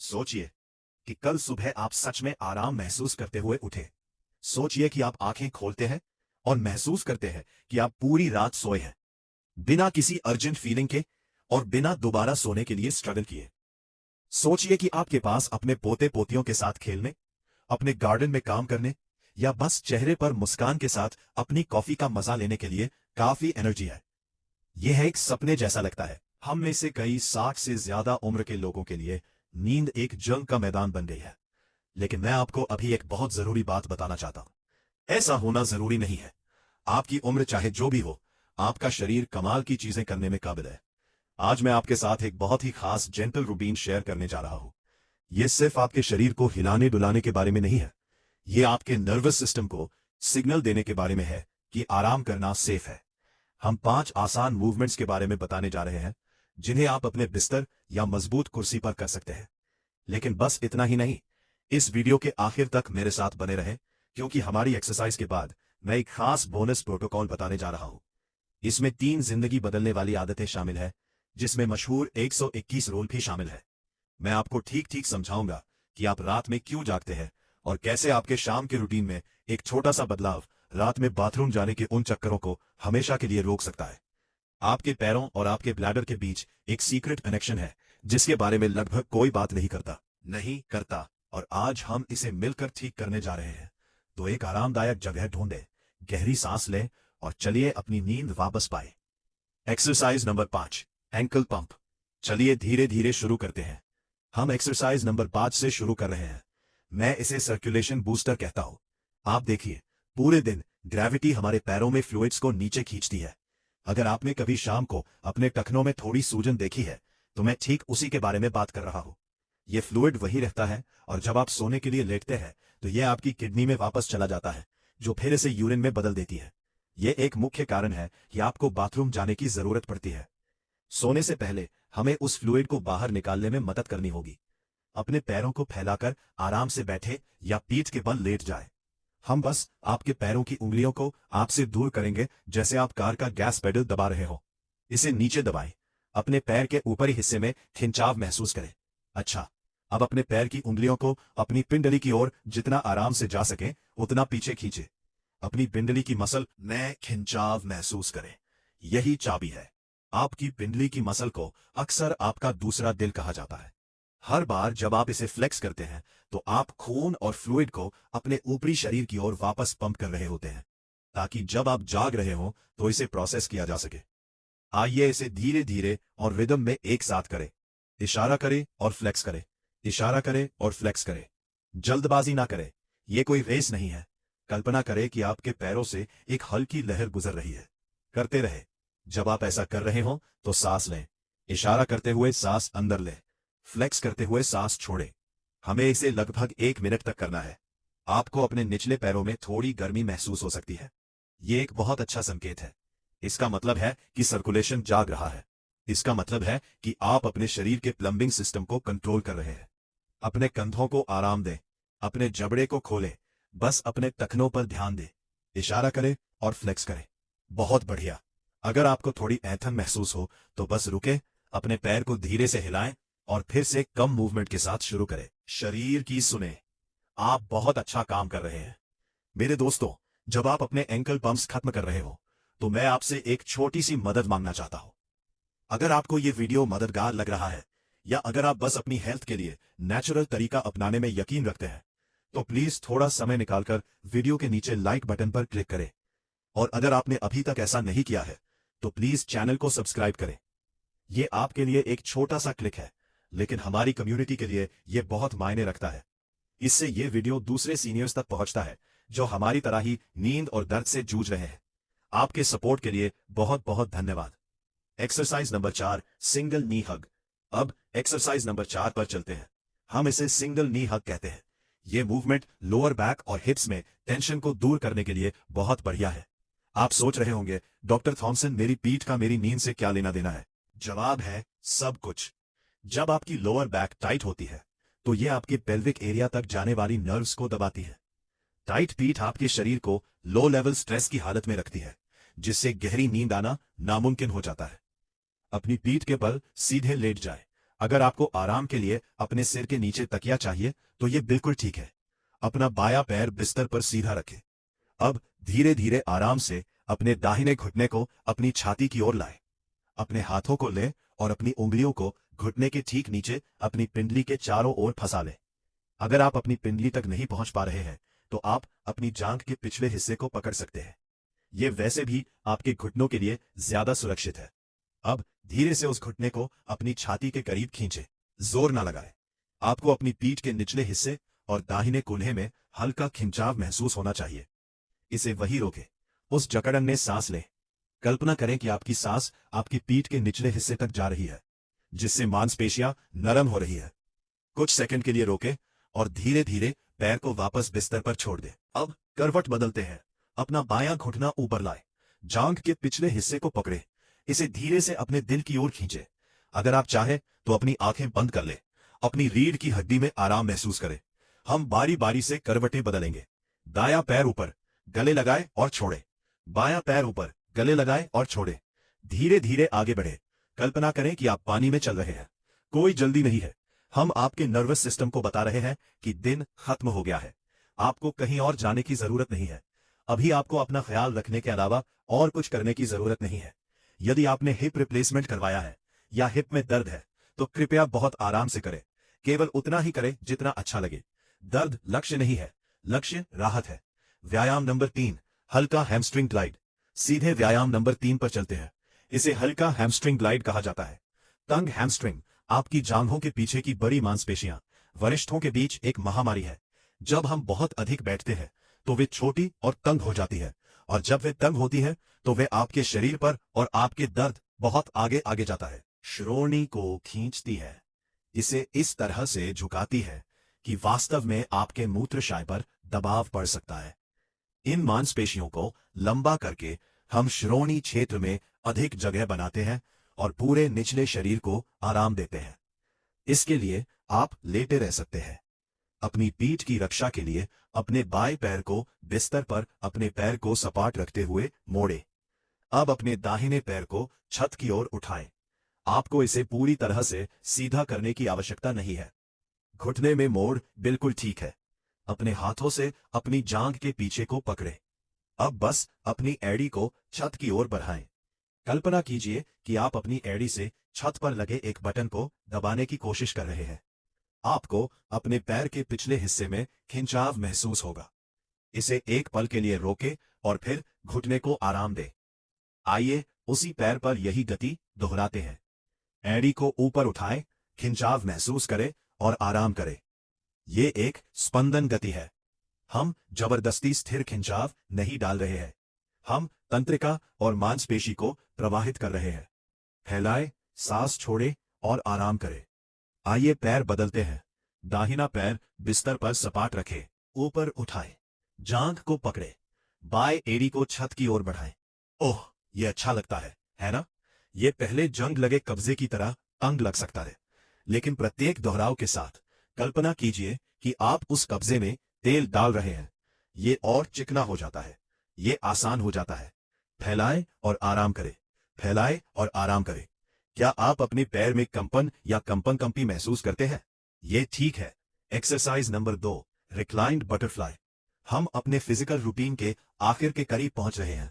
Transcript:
सोचिए कि कल सुबह आप सच में आराम महसूस करते हुए उठे। सोचिए कि आप आंखें खोलते हैं और महसूस करते हैं कि आप पूरी रात सोए हैं, बिना किसी अर्जेंट फीलिंग के और बिना दोबारा सोने के लिए स्ट्रगल किए। सोचिए कि आपके पास अपने पोते पोतियों के साथ खेलने, अपने गार्डन में काम करने या बस चेहरे पर मुस्कान के साथ अपनी कॉफी का मजा लेने के लिए काफी एनर्जी है। यह एक सपने जैसा लगता है। हम में से कई 60 से ज्यादा उम्र के लोगों के लिए नींद एक जंग का मैदान बन गई है। लेकिन मैं आपको अभी एक बहुत जरूरी बात बताना चाहता हूं। ऐसा होना जरूरी नहीं है। आपकी उम्र चाहे जो भी हो, आपका शरीर कमाल की चीजें करने में काबिल है। आज मैं आपके साथ एक बहुत ही खास जेंटल रूटीन शेयर करने जा रहा हूं। यह सिर्फ आपके शरीर को हिलाने डुलाने के बारे में नहीं है। यह आपके नर्वस सिस्टम को सिग्नल देने के बारे में है कि आराम करना सेफ है। हम 5 आसान मूवमेंट्स के बारे में बताने जा रहे हैं, जिन्हें आप अपने बिस्तर या मजबूत कुर्सी पर कर सकते हैं। लेकिन बस इतना ही नहीं, इस वीडियो के आखिर तक मेरे साथ बने रहें, क्योंकि हमारी एक्सरसाइज के बाद मैं एक खास बोनस प्रोटोकॉल बताने जा रहा हूं। इसमें 3 जिंदगी बदलने वाली आदतें शामिल है, जिसमें मशहूर 121 रोल भी शामिल है। मैं आपको ठीक ठीक समझाऊंगा कि आप रात में क्यों जागते हैं और कैसे आपके शाम के रूटीन में एक छोटा सा बदलाव रात में बाथरूम जाने के उन चक्करों को हमेशा के लिए रोक सकता है। आपके पैरों और आपके ब्लैडर के बीच एक सीक्रेट कनेक्शन है, जिसके बारे में लगभग कोई बात नहीं करता, और आज हम इसे मिलकर ठीक करने जा रहे हैं। तो एक आरामदायक जगह ढूंढें, गहरी सांस लें और चलिए अपनी नींद वापस पाए। Exercise number 5, ankle pump. चलिए धीरे धीरे शुरू करते हैं। हम एक्सरसाइज नंबर 5 से शुरू कर रहे हैं। मैं इसे सर्कुलेशन बूस्टर कहता हूं। आप देखिए, पूरे दिन ग्रेविटी हमारे पैरों में फ्लूइड्स को नीचे खींचती है। अगर आपने कभी शाम को अपने टखनों में थोड़ी सूजन देखी है, तो मैं ठीक उसी के बारे में बात कर रहा हूं। यह फ्लूइड वही रहता है, और जब आप सोने के लिए लेटते हैं तो यह आपकी किडनी में वापस चला जाता है, जो फिर इसे यूरिन में बदल देती है। यह एक मुख्य कारण है कि आपको बाथरूम जाने की जरूरत पड़ती है। सोने से पहले हमें उस फ्लूइड को बाहर निकालने में मदद करनी होगी। अपने पैरों को फैलाकर आराम से बैठे या पीठ के बल लेट जाए। हम बस आपके पैरों की उंगलियों को आपसे दूर करेंगे, जैसे आप कार का गैस पेडल दबा रहे हो। इसे नीचे दबाएं। अपने पैर के ऊपरी हिस्से में खिंचाव महसूस करें। अच्छा, अब अपने पैर की उंगलियों को अपनी पिंडली की ओर जितना आराम से जा सके उतना पीछे खींचे। अपनी पिंडली की मसल में खिंचाव महसूस करें। यही चाबी है। आपकी पिंडली की मसल को अक्सर आपका दूसरा दिल कहा जाता है। हर बार जब आप इसे फ्लेक्स करते हैं, तो आप खून और फ्लूइड को अपने ऊपरी शरीर की ओर वापस पंप कर रहे होते हैं, ताकि जब आप जाग रहे हो तो इसे प्रोसेस किया जा सके। आइए इसे धीरे धीरे और रिदम में एक साथ करें। इशारा करें और फ्लेक्स करें, इशारा करें और फ्लेक्स करें। जल्दबाजी ना करें, यह कोई रेस नहीं है। कल्पना करें कि आपके पैरों से एक हल्की लहर गुजर रही है। करते रहे। जब आप ऐसा कर रहे हो तो सांस लें। इशारा करते हुए सांस अंदर लें, फ्लेक्स करते हुए सांस छोड़ें। हमें इसे लगभग 1 मिनट तक करना है। आपको अपने निचले पैरों में थोड़ी गर्मी महसूस हो सकती है। यह एक बहुत अच्छा संकेत है। इसका मतलब है कि सर्कुलेशन जाग रहा है। इसका मतलब है कि आप अपने शरीर के प्लम्बिंग सिस्टम को कंट्रोल कर रहे हैं। अपने कंधों को आराम दें, अपने जबड़े को खोलें, बस अपने टखनों पर ध्यान दें। इशारा करें और फ्लेक्स करें। बहुत बढ़िया। अगर आपको थोड़ी ऐंठन महसूस हो तो बस रुकें, अपने पैर को धीरे से हिलाएं और फिर से कम मूवमेंट के साथ शुरू करें। शरीर की सुने, आप बहुत अच्छा काम कर रहे हैं। मेरे दोस्तों, जब आप अपने एंकल पंप्स खत्म कर रहे हो, तो मैं आपसे एक छोटी सी मदद मांगना चाहता हूं। अगर आपको यह वीडियो मददगार लग रहा है, या अगर आप बस अपनी हेल्थ के लिए नेचुरल तरीका अपनाने में यकीन रखते हैं, तो प्लीज थोड़ा समय निकालकर वीडियो के नीचे लाइक बटन पर क्लिक करें। और अगर आपने अभी तक ऐसा नहीं किया है, तो प्लीज चैनल को सब्सक्राइब करें। यह आपके लिए एक छोटा सा क्लिक है, लेकिन हमारी कम्युनिटी के लिए यह बहुत मायने रखता है। इससे यह वीडियो दूसरे सीनियर्स तक पहुंचता है, जो हमारी तरह ही नींद और दर्द से जूझ रहे हैं। आपके सपोर्ट के लिए बहुत बहुत धन्यवाद। एक्सरसाइज नंबर 4, सिंगल नी हग। अब एक्सरसाइज नंबर 4 पर चलते हैं। हम इसे सिंगल नी हग कहते हैं। यह मूवमेंट लोअर बैक और हिप्स में टेंशन को दूर करने के लिए बहुत बढ़िया है। आप सोच रहे होंगे, डॉक्टर थॉमसन, मेरी पीठ का मेरी नींद से क्या लेना देना है? जवाब है सब कुछ। जब आपकी लोअर बैक टाइट होती है, तो यह आपके पेल्विक एरिया तक जाने वाली नर्व्स को दबाती है। टाइट पीठ आपके शरीर को लो लेवल स्ट्रेस की हालत में रखती है, जिससे गहरी नींद आना नामुमकिन हो जाता है। अपनी पीठ के बल सीधे लेट जाए। अगर आपको आराम के लिए अपने सिर के नीचे तकिया चाहिए तो ये बिल्कुल ठीक है। अपना बायां पैर बिस्तर पर सीधा रखें। अब धीरे धीरे आराम से अपने दाहिने घुटने को अपनी छाती की ओर लाएं। अपने हाथों को लें और अपनी उंगलियों को घुटने के ठीक नीचे अपनी पिंडली के चारों ओर फंसा लें। अगर आप अपनी पिंडली तक नहीं पहुंच पा रहे हैं तो आप अपनी जांघ के पिछले हिस्से को पकड़ सकते हैं। यह वैसे भी आपके घुटनों के लिए ज्यादा सुरक्षित है। अब धीरे से उस घुटने को अपनी छाती के करीब खींचें। जोर ना लगाएं। आपको अपनी पीठ के निचले हिस्से और दाहिने कूल्हे में हल्का खिंचाव महसूस होना चाहिए। इसे वही रोकें। उस जकड़न में सांस लें। कल्पना करें कि आपकी सांस आपकी पीठ के निचले हिस्से तक जा रही है, जिससे मांसपेशियां नरम हो रही है। कुछ सेकंड के लिए रोकें और धीरे धीरे पैर को वापस बिस्तर पर छोड़ दें। अब करवट बदलते हैं। अपना बायां घुटना ऊपर लाएं। जांघ के पिछले हिस्से को पकड़ें। इसे धीरे से अपने दिल की ओर खींचें। अगर आप चाहें तो अपनी आंखें बंद कर लें। अपनी रीढ़ की हड्डी में आराम महसूस करें। हम बारी बारी से करवटें बदलेंगे। दायां पैर ऊपर, गले लगाएं और छोड़ें। बायां पैर ऊपर, गले लगाएं और छोड़ें। धीरे धीरे आगे बढ़ें। कल्पना करें कि आप पानी में चल रहे हैं। कोई जल्दी नहीं है। हम आपके नर्वस सिस्टम को बता रहे हैं कि दिन खत्म हो गया है। आपको कहीं और जाने की जरूरत नहीं है। अभी आपको अपना ख्याल रखने के अलावा और कुछ करने की जरूरत नहीं है। यदि आपने हिप रिप्लेसमेंट करवाया है या हिप में दर्द है तो कृपया बहुत आराम से करें। केवल उतना ही करें जितना अच्छा लगे। दर्द लक्ष्य नहीं है, लक्ष्य राहत है। व्यायाम नंबर 3, हल्का हैमस्ट्रिंग ग्लाइड। सीधे व्यायाम नंबर 3 पर चलते हैं। इसे हल्का हैमस्ट्रिंग ग्लाइड कहा जाता है। तंग हैमस्ट्रिंग आपकी जांघों के पीछे की बड़ी मांसपेशियां वरिष्ठों के बीच एक महामारी है। जब हम बहुत अधिक बैठते हैं तो वे छोटी और तंग हो जाती है, और जब वे तंग होती है तो वे आपके शरीर पर और आपके दर्द बहुत आगे आगे जाता है। श्रोणी को खींचती है। इसे इस तरह से झुकाती है कि वास्तव में आपके मूत्राशय पर दबाव पड़ सकता है। इन मांसपेशियों को लंबा करके हम श्रोणी क्षेत्र में अधिक जगह बनाते हैं और पूरे निचले शरीर को आराम देते हैं। इसके लिए आप लेटे रह सकते हैं। अपनी पीठ की रक्षा के लिए अपने बाएं पैर को बिस्तर पर अपने पैर को सपाट रखते हुए मोड़ें। अब अपने दाहिने पैर को छत की ओर उठाएं। आपको इसे पूरी तरह से सीधा करने की आवश्यकता नहीं है। घुटने में मोड़ बिल्कुल ठीक है। अपने हाथों से अपनी जांघ के पीछे को पकड़ें। अब बस अपनी एड़ी को छत की ओर बढ़ाएं। कल्पना कीजिए कि आप अपनी एड़ी से छत पर लगे एक बटन को दबाने की कोशिश कर रहे हैं। आपको अपने पैर के पिछले हिस्से में खिंचाव महसूस होगा। इसे एक पल के लिए रोकें और फिर घुटने को आराम दें। आइए उसी पैर पर यही गति दोहराते हैं। एड़ी को ऊपर उठाएं, खिंचाव महसूस करें और आराम करें। ये एक स्पंदन गति है। हम जबरदस्ती स्थिर खिंचाव नहीं डाल रहे हैं। हम तंत्रिका और मांसपेशी को प्रवाहित कर रहे हैं। फैलाएं, सांस छोड़ें और आराम करें। आइए पैर बदलते हैं। दाहिना पैर बिस्तर पर सपाट रखें, ऊपर उठाएं, जांघ को पकड़ें, बाएं एड़ी को छत की ओर बढ़ाएं। ओह, यह अच्छा लगता है ना? यह पहले जंग लगे कब्जे की तरह तंग लग सकता है, लेकिन प्रत्येक दोहराव के साथ कल्पना कीजिए कि आप उस कब्जे में तेल डाल रहे हैं। ये और चिकना हो जाता है। ये आसान हो जाता है। फैलाएं और आराम करें। फैलाएं और आराम करें। क्या आप अपने पैर में कंपन या कंपी महसूस करते हैं? ये ठीक है। Exercise number 2, reclined butterfly. हम अपने फिजिकल रूटीन के आखिर के करीब पहुंच रहे हैं।